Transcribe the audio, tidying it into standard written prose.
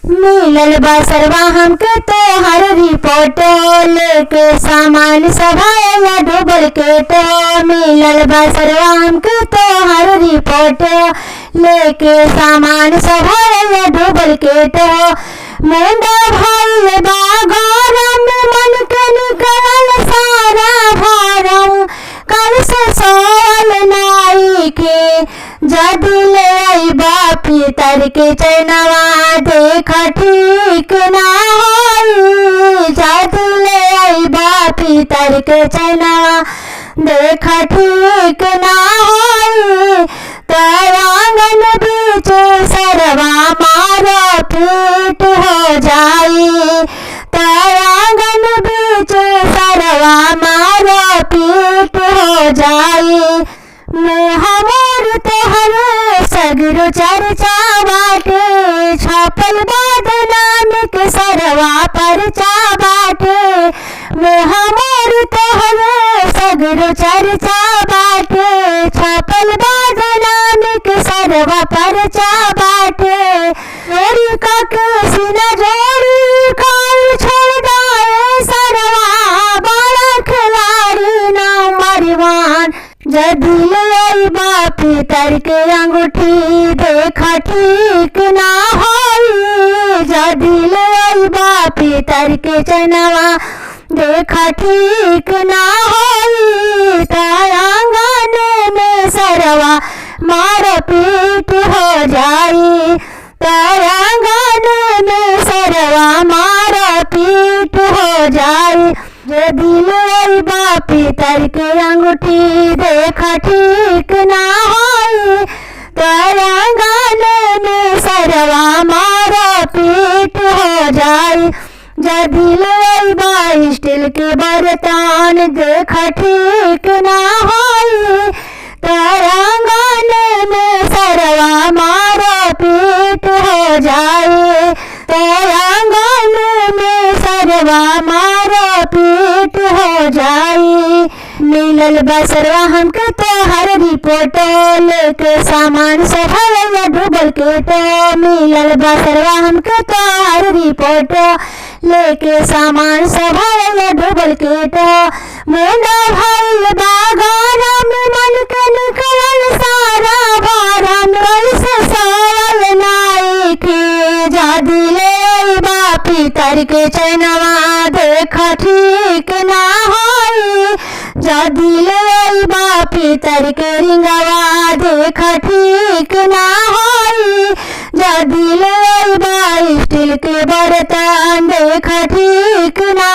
मिलल बसरवा हमके तोहर रिपोर्ट लेके सामान सभाया डूबल के तो मिलल बसरवा हमके तोहर रिपोर्ट लेके सामान सभाया डूबल के तो मुंडा भइल बा गरम मन के निकलल सारा भरम कल से सोल नाई के जदी ले आइबा पितर के चैनवा देख ठीक ना होई जदी ले आइबा पितर के चैनवा देख ठीक ना होई आंगन बीच सरवा मारा पीट हो जाई आंगन बीच सरवा मारा पीट हो जाई हमर तोहरे सगरो चर्चा बाटे छापल बदनाम के सरवा परचा बाटे हमर तोहरे सगरो चर्चा बाटे छापल बदनाम के सरवा परचा बाटे मेरी काके सीना जोड़ी खाई छोड़ दाए सरवा बड़ा खिलाड़ी ना मरवान जदी ले बापी तर के अंगूठी देखा ठीक ना होई जदी ले बापी तर के चनवा देखा ठीक ना होई आंगन में सरवा मार पीट हो जाई आंगन में सरवा मार पीट हो जाई यदि ले बापी तर के अंगूठी देखा ठीक ना होई आंगन में सरवा मार पीट हो जाई जदी ले बा स्टील के बर्तन देखा ठीक ना होई आंगन में सरवा मार पीट हो जाए आंगन में सरवा मार पीट हो जाए मिलल बसरवा हमके तोहर रिपोर्ट लेके सामान सभाया डूबल के तो मिलल बसरवा हमके तोहर रिपोर्ट लेके सामान सभाया डूबल के तो मुंडा भइल बा गरम मन के निकलल सारा भरम कैसे सोल नाई के जदी ले बापी तर के चैनवा देखा ठीक ना होई जदी ले बापी तर के रिंगवा देखा ठीक ना होई जदी ले बा स्टील के बर्तन देखा ठीक ना